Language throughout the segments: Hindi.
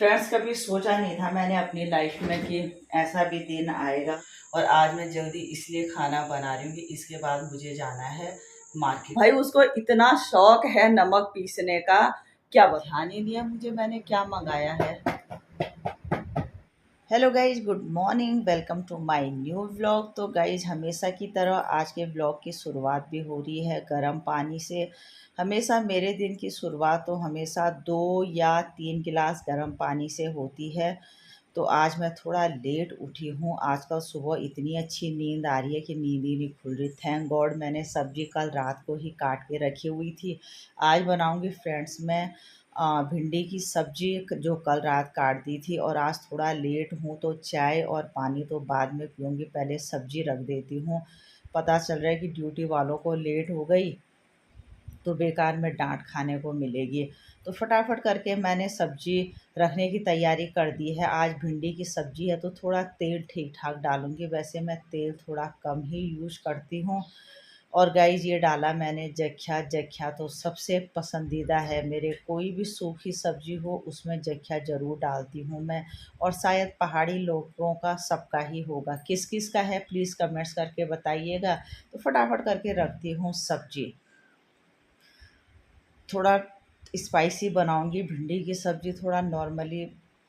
फ्रेंड्स, कभी सोचा नहीं था मैंने अपनी लाइफ में कि ऐसा भी दिन आएगा। और आज मैं जल्दी इसलिए खाना बना रही हूँ कि इसके बाद मुझे जाना है मार्केट। भाई उसको इतना शौक है नमक पीसने का, क्या ध्यान ही नहीं है मुझे मैंने क्या मंगाया है। Hello guys, good morning, welcome to my new vlog. तो गाइज हमेशा की तरह आज के व्लॉग की शुरुआत भी हो रही है गर्म पानी से। हमेशा मेरे दिन की शुरुआत तो हमेशा 2 या 3 गिलास गर्म पानी से होती है। तो आज मैं थोड़ा लेट उठी हूँ। आजकल सुबह इतनी अच्छी नींद आ रही है कि नींद ही नहीं खुल रही। थैंक गॉड मैंने सब्जी कल रात को ही काट के रखी हुई थी। आज बनाऊँगी फ्रेंड्स मैं भिंडी की सब्जी जो कल रात काट दी थी। और आज थोड़ा लेट हूँ तो चाय और पानी तो बाद में पीऊँगी, पहले सब्जी रख देती हूँ। पता चल रहा है कि ड्यूटी वालों को लेट हो गई तो बेकार में डांट खाने को मिलेगी। तो फटाफट करके मैंने सब्जी रखने की तैयारी कर दी है। आज भिंडी की सब्जी है तो थोड़ा तेल ठीक ठाक डालूँगी। वैसे मैं तेल थोड़ा कम ही यूज़ करती हूँ। और गाइस ये डाला मैंने जख्या। जख्या तो सबसे पसंदीदा है मेरे, कोई भी सूखी सब्जी हो उसमें जख्या ज़रूर डालती हूँ मैं। और शायद पहाड़ी लोगों का सबका ही होगा, किस किस का है प्लीज़ कमेंट्स करके बताइएगा। तो फटाफट करके रखती हूँ सब्जी। थोड़ा स्पाइसी बनाऊंगी भिंडी की सब्ज़ी, थोड़ा नॉर्मली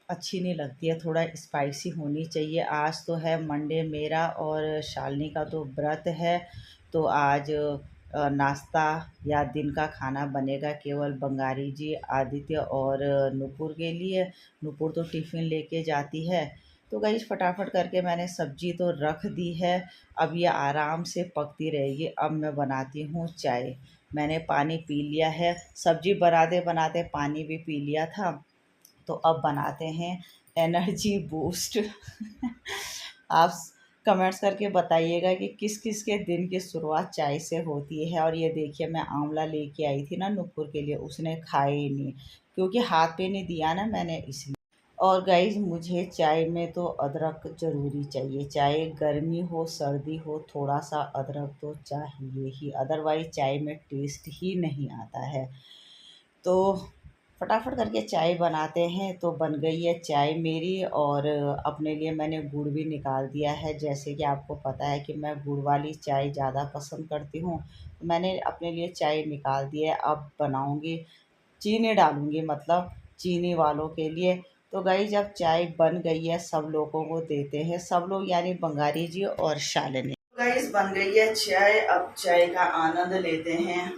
अच्छी नहीं लगती है, थोड़ा स्पाइसी होनी चाहिए। आज तो है मंडे मेरा और शालिनी का तो व्रत है। तो आज नाश्ता या दिन का खाना बनेगा केवल बंगारी जी, आदित्य और नुपुर के लिए। नुपुर तो टिफ़िन लेके जाती है। तो गाइस फटाफट करके मैंने सब्ज़ी तो रख दी है। अब ये आराम से पकती रहेगी। अब मैं बनाती हूँ चाय। मैंने पानी पी लिया है, सब्जी बनाते बनाते पानी भी पी लिया था। तो अब बनाते हैं एनर्जी बूस्ट। आप कमेंट्स करके बताइएगा कि किस किस के दिन की शुरुआत चाय से होती है। और ये देखिए मैं आंवला लेके आई थी ना नुपुर के लिए, उसने खाए ही नहीं क्योंकि हाथ पे नहीं दिया ना मैंने, इसलिए। और गाइज मुझे चाय में तो अदरक ज़रूरी चाहिए, चाहे गर्मी हो सर्दी हो, थोड़ा सा अदरक तो चाहिए ही, अदरवाइज़ चाय में टेस्ट ही नहीं आता है। तो फटाफट करके चाय बनाते हैं। तो बन गई है चाय मेरी। और अपने लिए मैंने गुड़ भी निकाल दिया है। जैसे कि आपको पता है कि मैं गुड़ वाली चाय ज़्यादा पसंद करती हूँ, तो मैंने अपने लिए चाय निकाल दी है। अब बनाऊँगी, चीनी डालूँगी, मतलब चीनी वालों के लिए। तो गाइस जब चाय बन गई है सब लोगों को देते हैं, सब लोग यानी बंगारी जी और शालिनी। गाइस बन गई है चाय, अब चाय का आनंद लेते हैं।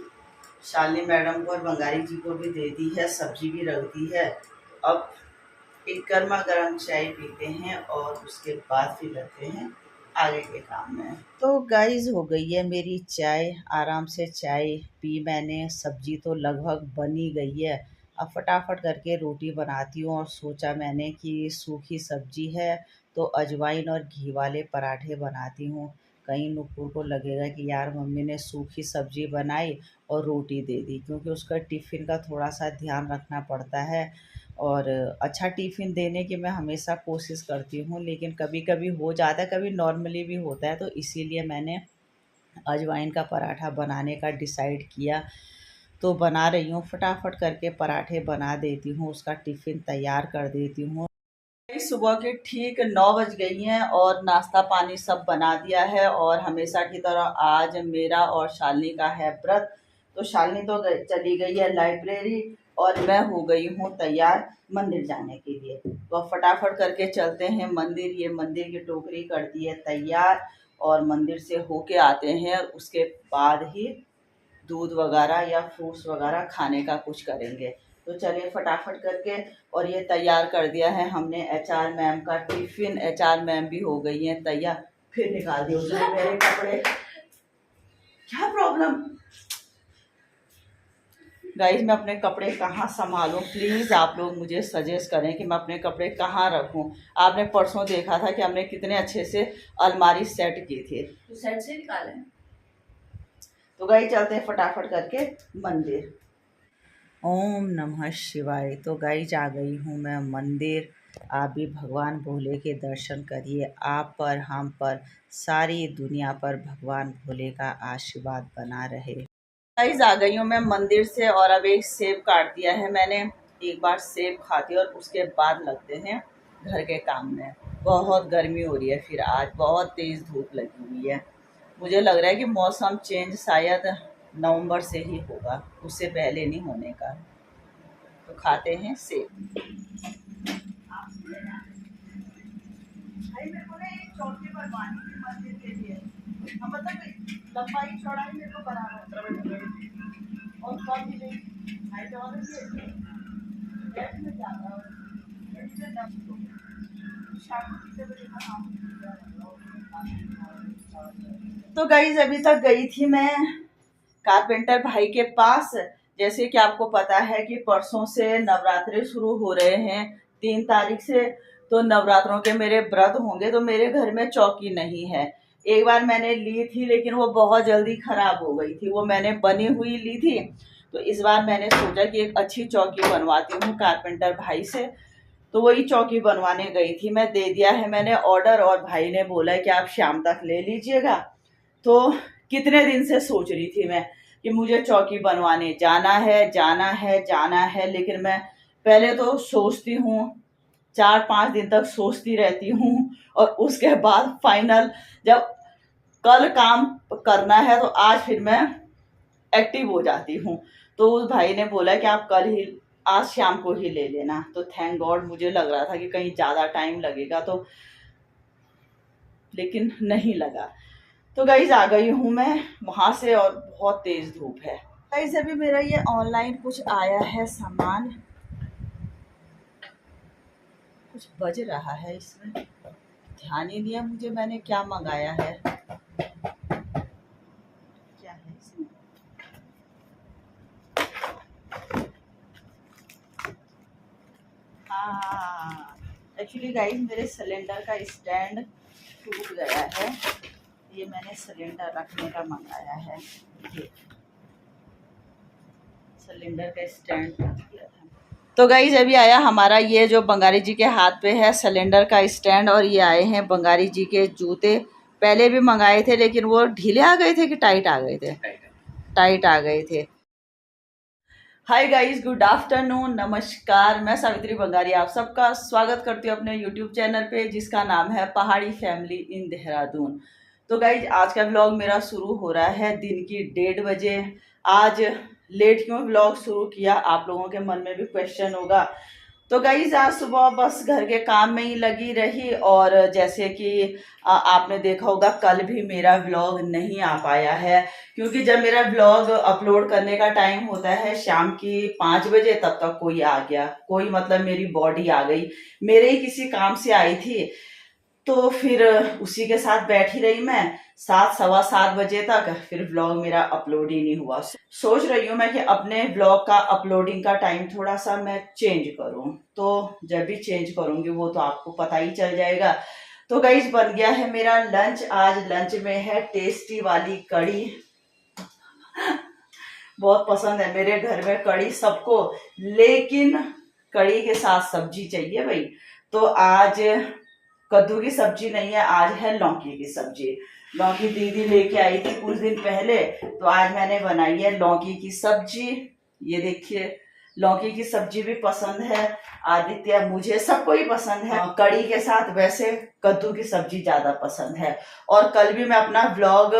शालिनी मैडम को और बंगारी जी को भी दे दी है, सब्जी भी रख दी है। अब एक गर्मा गर्म चाय पीते हैं और उसके बाद फिर लगते हैं आगे के काम में। तो गाइस हो गई है मेरी चाय, आराम से चाय पी मैंने, सब्जी तो लगभग बन ही गई है। अब फटाफट करके रोटी बनाती हूँ। और सोचा मैंने कि सूखी सब्जी है तो अजवाइन और घी वाले पराठे बनाती हूँ। कहीं नुपुर को लगेगा कि यार मम्मी ने सूखी सब्जी बनाई और रोटी दे दी, क्योंकि उसका टिफ़िन का थोड़ा सा ध्यान रखना पड़ता है। और अच्छा टिफ़िन देने की मैं हमेशा कोशिश करती हूँ, लेकिन कभी कभी हो जाता है, कभी नॉर्मली भी होता है। तो इसीलिए मैंने अजवाइन का पराठा बनाने का डिसाइड किया। तो बना रही हूँ, फटाफट करके पराठे बना देती हूँ, उसका टिफ़िन तैयार कर देती हूँ। सुबह के ठीक 9 बज गई हैं और नाश्ता पानी सब बना दिया है। और हमेशा की तरह आज मेरा और शालिनी का है व्रत। तो शालिनी तो चली गई है लाइब्रेरी और मैं हो गई हूँ तैयार मंदिर जाने के लिए। तो अब फटाफट करके चलते हैं मंदिर। ये मंदिर की टोकरी कर दी है तैयार और मंदिर से होके आते हैं, उसके बाद ही दूध वगैरह या फ्रूट्स वगैरह खाने का कुछ करेंगे। तो चलिए फटाफट करके। और ये तैयार कर दिया है हमने एचआर मैम का टिफ़िन, एचआर मैम भी हो गई हैं तैयार। फिर निकाल दिए उसने मेरे कपड़े, क्या प्रॉब्लम। गाइस मैं अपने कपड़े कहाँ संभालूं, प्लीज़ आप लोग मुझे सजेस्ट करें कि मैं अपने कपड़े कहाँ रखूं। आपने परसों देखा था कि हमने कितने अच्छे से अलमारी सेट की थी, तो सेट से निकाले। तो गाइस चलते हैं फटाफट करके मंदिर। ओम नमः शिवाय। तो गाइस आ गई हूँ मैं मंदिर। आप भी भगवान भोले के दर्शन करिए, आप पर हम पर सारी दुनिया पर भगवान भोले का आशीर्वाद बना रहे। गाइस आ गई हूँ मैं मंदिर से और अब एक सेब काट दिया है मैंने एक बार सेब खाते हैं और उसके बाद लगते हैं घर के काम में। बहुत गर्मी हो रही है, फिर आज बहुत तेज़ धूप लगी हुई है। मुझे लग रहा है कि मौसम चेंज शायद नवंबर से ही होगा, उससे पहले नहीं होने का। तो खाते हैं सेब। भाई मेरे को ना एक चौकी बनवानी थी मंदिर के लिए। हाँ, मतलब लंबाई चौड़ाई मेरे को बराबर और कम भी नहीं। हाइट वाला ये लेफ्ट में जाता है, लेफ्ट में दम तो शाम को कितने बजे का काम। तो गाइस अभी तक गई थी मैं कारपेंटर भाई के पास। जैसे कि आपको पता है कि परसों से नवरात्रे शुरू हो रहे हैं, 3 तारीख से। तो नवरात्रों के मेरे व्रत होंगे, तो मेरे घर में चौकी नहीं है। एक बार मैंने ली थी लेकिन वो बहुत जल्दी खराब हो गई थी, वो मैंने बनी हुई ली थी। तो इस बार मैंने सोचा कि एक अच्छी चौकी बनवाती हूँ कारपेंटर भाई से। तो वही चौकी बनवाने गई थी मैं। दे दिया है मैंने ऑर्डर और भाई ने बोला है कि आप शाम तक ले लीजिएगा। तो कितने दिन से सोच रही थी मैं कि मुझे चौकी बनवाने जाना है जाना है जाना है, लेकिन मैं पहले तो सोचती हूँ, 4-5 दिन तक सोचती रहती हूँ, और उसके बाद फाइनल जब कल काम करना है तो आज फिर मैं एक्टिव हो जाती हूँ। तो उस भाई ने बोला कि आप कल ही, आज शाम को ही ले लेना। तो थैंक गॉड, मुझे लग रहा था कि कहीं ज़्यादा टाइम लगेगा, तो लेकिन नहीं लगा। तो गाइज आ गई हूँ मैं वहाँ से और बहुत तेज़ धूप है। गाइज अभी मेरा ये ऑनलाइन कुछ आया है सामान, कुछ बज रहा है इसमें, ध्यान ही दिया मुझे मैंने क्या मंगाया है। क्या है इसमें? हाँ, एक्चुअली गाइज मेरे सिलेंडर का स्टैंड टूट गया है। ये मैंने सिलेंडर रखने का मंगाया है। ये सिलेंडर का स्टैंड टूट गया था। तो गाइज अभी आया हमारा ये जो बंगारी जी के हाथ पे है सिलेंडर का स्टैंड, और ये आए हैं बंगारी जी के जूते। पहले भी मंगाए थे लेकिन वो ढीले आ गए थे कि टाइट आ गए थे? टाइट आ गए थे। हाय गाइस, गुड आफ्टरनून, नमस्कार। मैं सावित्री बंगारी आप सबका स्वागत करती हूँ अपने यूट्यूब चैनल पे, जिसका नाम है पहाड़ी फैमिली इन देहरादून। तो गाइज आज का व्लॉग मेरा शुरू हो रहा है दिन की 1:30 बजे। आज लेट क्यों व्लॉग शुरू किया, आप लोगों के मन में भी क्वेश्चन होगा। तो गाइज आज सुबह बस घर के काम में ही लगी रही, और जैसे कि आपने देखा होगा कल भी मेरा व्लॉग नहीं आ पाया है, क्योंकि जब मेरा व्लॉग अपलोड करने का टाइम होता है शाम की 5 बजे, तब तक कोई आ गया, कोई मतलब मेरी बॉडी आ गई, मेरे ही किसी काम से आई थी। तो फिर उसी के साथ बैठी रही मैं 7, 7:15 बजे तक, फिर व्लॉग मेरा अपलोड ही नहीं हुआ। सोच रही हूँ मैं कि अपने व्लॉग का अपलोडिंग का टाइम थोड़ा सा मैं चेंज करूँ। तो जब भी चेंज करूँगी वो तो आपको पता ही चल जाएगा। तो गाइस बन गया है मेरा लंच। आज लंच में है टेस्टी वाली कड़ी। बहुत पसंद है मेरे घर में कड़ी सबको, लेकिन कड़ी के साथ सब्जी चाहिए भाई। तो आज कद्दू की सब्जी नहीं है, आज है लौकी की सब्जी। लौकी दीदी लेके आई थी कुछ दिन पहले, तो आज मैंने बनाई है लौकी की सब्जी। ये देखिए, लौकी की सब्जी भी पसंद है आदित्य, मुझे, सबको ही पसंद है। कड़ी के साथ वैसे कद्दू की सब्जी ज्यादा पसंद है। और कल भी मैं अपना व्लॉग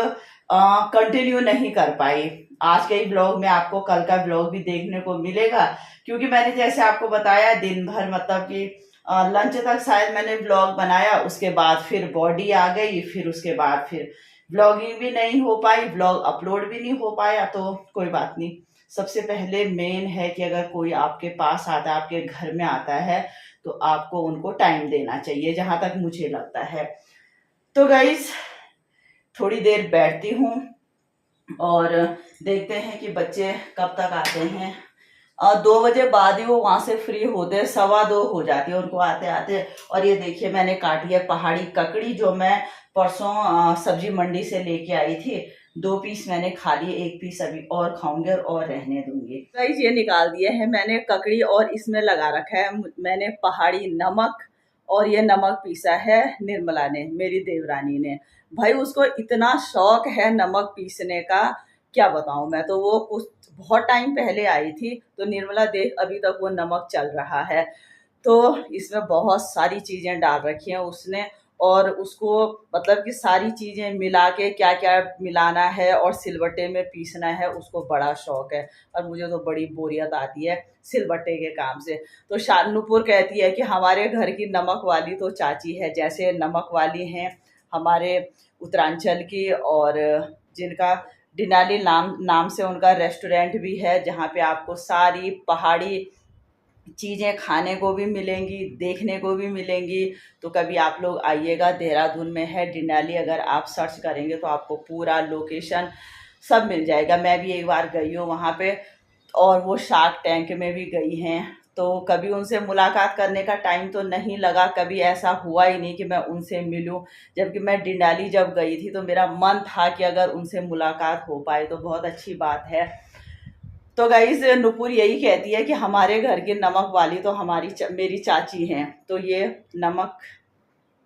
कंटिन्यू नहीं कर पाई। आज के ही ब्लॉग में आपको कल का ब्लॉग भी देखने को मिलेगा, क्योंकि मैंने जैसे आपको बताया दिन भर मतलब कि लंच तक शायद मैंने ब्लॉग बनाया, उसके बाद फिर बॉडी आ गई, फिर उसके बाद फिर ब्लॉगिंग भी नहीं हो पाई, ब्लॉग अपलोड भी नहीं हो पाया। तो कोई बात नहीं। सबसे पहले मेन है कि अगर कोई आपके पास आता है, आपके घर में आता है, तो आपको उनको टाइम देना चाहिए, जहां तक मुझे लगता है। तो गाइस थोड़ी देर बैठती हूँ और देखते हैं कि बच्चे कब तक आते हैं। 2 बजे बाद ही वो वहां से फ्री होते, 2:15 हो जाती है उनको आते आते। और ये देखिए मैंने काटी है पहाड़ी ककड़ी, जो मैं परसों सब्जी मंडी से लेके आई थी। 2 पीस मैंने खा लिए, 1 पीस अभी और खाऊंगे और रहने दूंगी। गाइस ये निकाल दिए हैं मैंने ककड़ी, और इसमें लगा रखा है मैंने पहाड़ी नमक, और ये नमक पीसा है निर्मला ने, मेरी देवरानी ने। भाई उसको इतना शौक है नमक पीसने का, क्या बताऊं मैं। तो वो कुछ बहुत टाइम पहले आई थी, तो निर्मला देख अभी तक वो नमक चल रहा है। तो इसमें बहुत सारी चीज़ें डाल रखी हैं उसने, और उसको मतलब कि सारी चीज़ें मिला के क्या क्या मिलाना है और सिलबट्टे में पीसना है उसको बड़ा शौक है। और मुझे तो बड़ी बोरियत आती है सिलबट्टे के काम से। तो शानूपुर कहती है कि हमारे घर की नमक वाली तो चाची है, जैसे नमक वाली हैं हमारे उत्तरांचल की, और जिनका डिनाली नाम नाम से उनका रेस्टोरेंट भी है, जहाँ पे आपको सारी पहाड़ी चीज़ें खाने को भी मिलेंगी, देखने को भी मिलेंगी। तो कभी आप लोग आइएगा, देहरादून में है डिनाली, अगर आप सर्च करेंगे तो आपको पूरा लोकेशन सब मिल जाएगा। मैं भी एक बार गई हूँ वहाँ पे, और वो शार्क टैंक में भी गई हैं। तो कभी उनसे मुलाकात करने का टाइम तो नहीं लगा, कभी ऐसा हुआ ही नहीं कि मैं उनसे मिलूं। जबकि मैं डिंडाली जब गई थी तो मेरा मन था कि अगर उनसे मुलाकात हो पाए तो बहुत अच्छी बात है। तो गाइस नुपुर यही कहती है कि हमारे घर की नमक वाली तो मेरी चाची हैं। तो ये नमक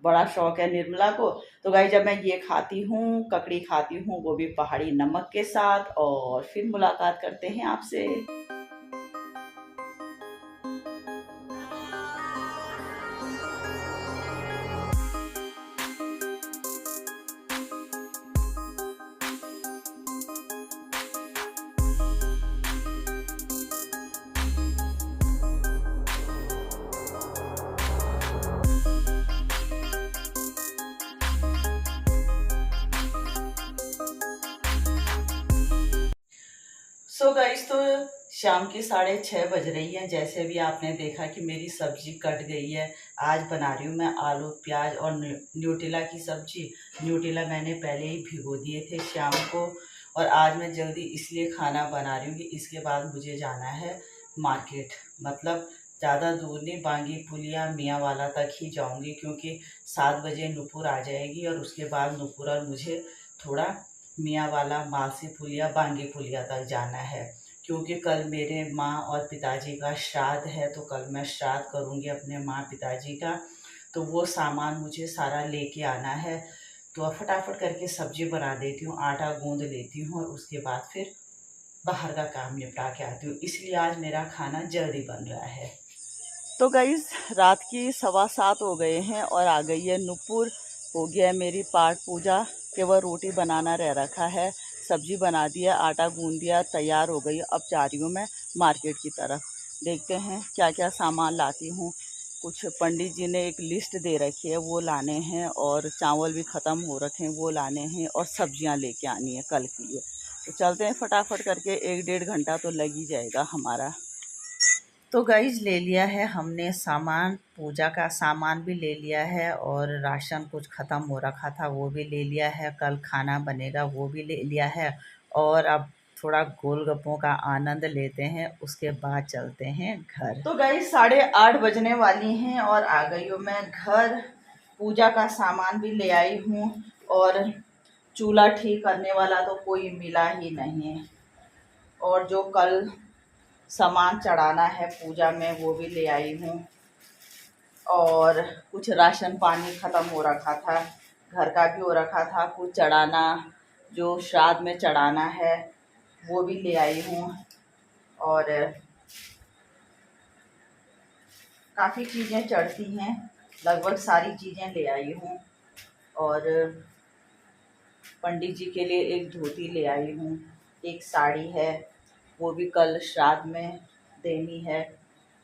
बड़ा शौक है निर्मला को। तो गाइस जब मैं ये खाती हूँ, ककड़ी खाती हूँ, वो भी पहाड़ी नमक के साथ, और फिर मुलाकात करते हैं आपसे। सो गाइस तो शाम की 6:30 बज रही हैं। जैसे भी आपने देखा कि मेरी सब्जी कट गई है। आज बना रही हूँ मैं आलू प्याज और न्यूटेला की सब्जी। न्यूटेला मैंने पहले ही भिगो दिए थे शाम को, और आज मैं जल्दी इसलिए खाना बना रही हूँ कि इसके बाद मुझे जाना है मार्केट। मतलब ज़्यादा दूर नहीं, बांगी पुलिया मियाँ वाला तक ही जाऊँगी, क्योंकि 7 बजे नुपुर आ जाएगी, और उसके बाद नुपुर और मुझे थोड़ा मियाँ वाला मासी पुलिया बांगी पुलिया तक जाना है। क्योंकि कल मेरे माँ और पिताजी का श्राद्ध है, तो कल मैं श्राद्ध करूँगी अपने माँ पिताजी का। तो वो सामान मुझे सारा लेके आना है। तो अब फटाफट करके सब्जी बना देती हूँ, आटा गूँध लेती हूँ, और उसके बाद फिर बाहर का काम निपटा के आती हूँ। इसलिए आज मेरा खाना जल्दी बन रहा है। तो गाइस रात की 7:15 हो गए हैं, और आ गई है नुपुर। हो गया है मेरी पाठ पूजा, केवल रोटी बनाना रह रखा है। सब्जी बना दिया, आटा गूंद दिया, तैयार हो गई। अब जा रही हूँ मैं मार्केट की तरफ। देखते हैं क्या क्या सामान लाती हूँ। कुछ पंडित जी ने एक लिस्ट दे रखी है, वो लाने हैं, और चावल भी ख़त्म हो रखे हैं, वो लाने हैं, और सब्जियाँ लेके आनी है कल के लिए। तो चलते हैं फटाफट करके, 1-1.5 घंटा तो लग ही जाएगा हमारा। तो गाइज ले लिया है हमने सामान, पूजा का सामान भी ले लिया है, और राशन कुछ ख़त्म हो रखा था वो भी ले लिया है, कल खाना बनेगा वो भी ले लिया है। और अब थोड़ा गोलगप्पों का आनंद लेते हैं, उसके बाद चलते हैं घर। तो गाइज 8:30 बजने वाली हैं, और आ गई हूँ मैं घर। पूजा का सामान भी ले आई हूँ, और चूल्हा ठीक करने वाला तो कोई मिला ही नहीं, और जो कल सामान चढ़ाना है पूजा में वो भी ले आई हूँ। और कुछ राशन पानी ख़त्म हो रखा था, घर का भी हो रखा था, कुछ चढ़ाना जो श्राद्ध में चढ़ाना है वो भी ले आई हूँ। और काफ़ी चीज़ें चढ़ती हैं, लगभग सारी चीज़ें ले आई हूँ। और पंडित जी के लिए एक धोती ले आई हूँ, एक साड़ी है, वो भी कल श्राद्ध में देनी है।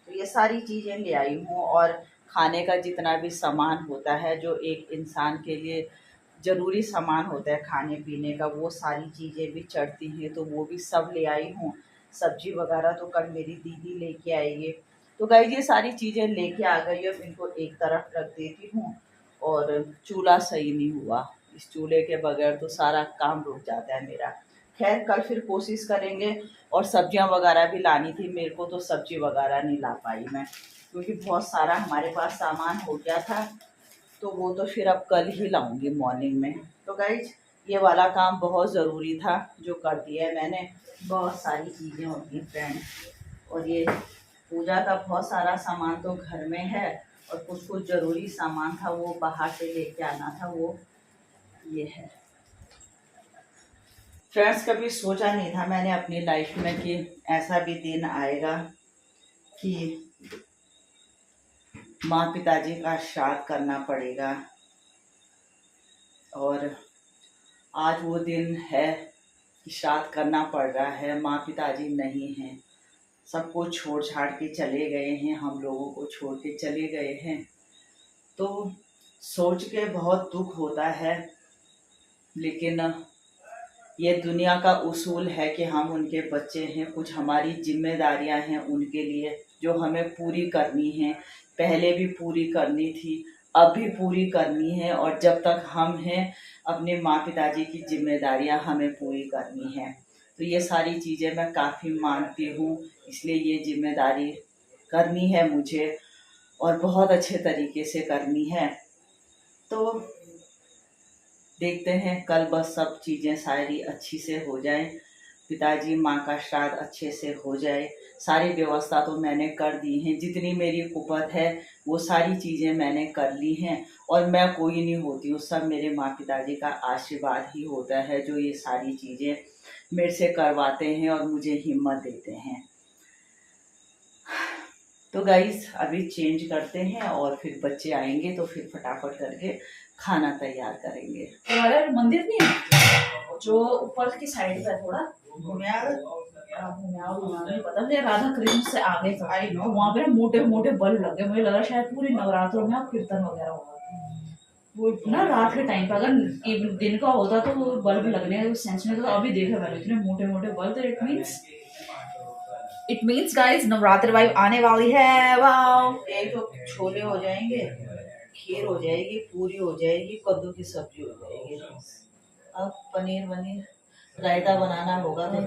तो ये सारी चीज़ें ले आई हूँ, और खाने का जितना भी सामान होता है जो एक इंसान के लिए ज़रूरी सामान होता है खाने पीने का, वो सारी चीज़ें भी चढ़ती हैं, तो वो भी सब ले आई हूँ। सब्जी वगैरह तो कल मेरी दीदी लेके आएगी। तो गाइस ये सारी चीज़ें लेके आ गई, अब इनको एक तरफ रख देती हूँ। और चूल्हा सही नहीं हुआ, इस चूल्हे के बगैर तो सारा काम रुक जाता है मेरा। खैर कल फिर कोशिश करेंगे। और सब्जियां वगैरह भी लानी थी मेरे को, तो सब्जी वगैरह नहीं ला पाई मैं, क्योंकि बहुत सारा हमारे पास सामान हो गया था। तो वो तो फिर अब कल ही लाऊंगी मॉर्निंग में। तो गाइज ये वाला काम बहुत ज़रूरी था जो कर दिया है मैंने। बहुत सारी चीज़ें होती हैं फ्रेंड, और ये पूजा का बहुत सारा सामान तो घर में है, और कुछ कुछ ज़रूरी सामान था वो बाहर से लेके आना था, वो ये है। फ्रेंड्स, कभी सोचा नहीं था मैंने अपनी लाइफ में कि ऐसा भी दिन आएगा कि माँ पिताजी का श्राद्ध करना पड़ेगा। और आज वो दिन है कि श्राद्ध करना पड़ रहा है। माँ पिताजी नहीं हैं, सबको छोड़ छाड़ के चले गए हैं, हम लोगों को छोड़ के चले गए हैं। तो सोच के बहुत दुख होता है, लेकिन ये दुनिया का उसूल है कि हम उनके बच्चे हैं। कुछ हमारी जिम्मेदारियां हैं उनके लिए जो हमें पूरी करनी है। पहले भी पूरी करनी थी, अब भी पूरी करनी है, और जब तक हम हैं अपने माँ पिताजी की जिम्मेदारियां हमें पूरी करनी है। तो ये सारी चीज़ें मैं काफ़ी मानती हूँ, इसलिए ये जिम्मेदारी करनी है मुझे, और बहुत अच्छे तरीके से करनी है। तो देखते हैं, कल बस सब चीज़ें सारी अच्छी से हो जाए, पिताजी माँ का श्राद्ध अच्छे से हो जाए। सारी व्यवस्था तो मैंने कर दी है, जितनी मेरी कुपत है वो सारी चीज़ें मैंने कर ली हैं। और मैं कोई नहीं होती हूँ, सब मेरे माँ पिताजी का आशीर्वाद ही होता है जो ये सारी चीज़ें मेरे से करवाते हैं और मुझे हिम्मत देते हैं। तो गाइस, अभी चेंज करते हैं और फिर बच्चे आएंगे तो फिर फटाफट करके खाना तैयार करेंगे। हमारे मंदिर नहीं है जो ऊपर की साइड पे थोड़ा नहीं पता मुझे, राधा कृष्ण से आगे था। आई नो वहाँ पे मोटे मोटे बल्ब लगे, मुझे लगा शायद पूरी नवरात्रों में आप कीर्तन वगैरह होगा। वो ना रात के टाइम पे, अगर दिन का होता तो वो बल्ब लगने का सेंस नहीं था। अभी देखा मैंने इतने मोटे मोटे bulb. It means guys Navratri vibe आने वाली है। वाओ, एक तो छोले हो जाएंगे, खीर हो जाएगी, पूरी हो जाएगी, कद्दू की सब्जी हो जाएगी। अब पनीर वनीर रायता बनाना होगा, तो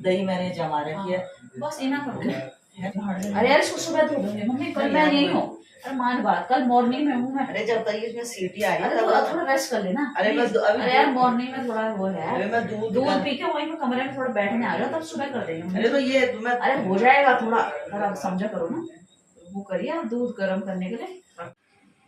दही मैंने जमा रखी है, बस इना करके। अरे यार सुबह धो दूंगी मम्मी, कल मैं यही हूँ। अरे मान बात, कल मॉर्निंग में हूँ मैं। अरे जब तक इसमें सीटी आ रही है थोड़ा रेस्ट कर लेना। अरे यार मॉर्निंग में थोड़ा वो है, अरे मैं दूध पी के वही मैं कमरे में थोड़ा बैठने आ रहा, तब सुबह कर देंगे। अरे तो ये अरे हो जाएगा थोड़ा, अगर समझा करो ना, वो करिए आप दूध गर्म करने के लिए।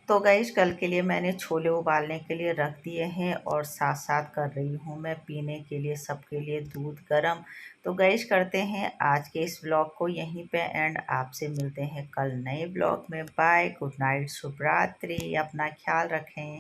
तो गाइस, कल के लिए मैंने छोले उबालने के लिए रख दिए हैं और साथ साथ कर रही हूँ मैं पीने के लिए सबके लिए दूध गरम। तो गाइस, करते हैं आज के इस व्लॉग को यहीं पे एंड। आपसे मिलते हैं कल नए व्लॉग में। बाय, गुड नाइट, शुभ रात्रि, अपना ख्याल रखें।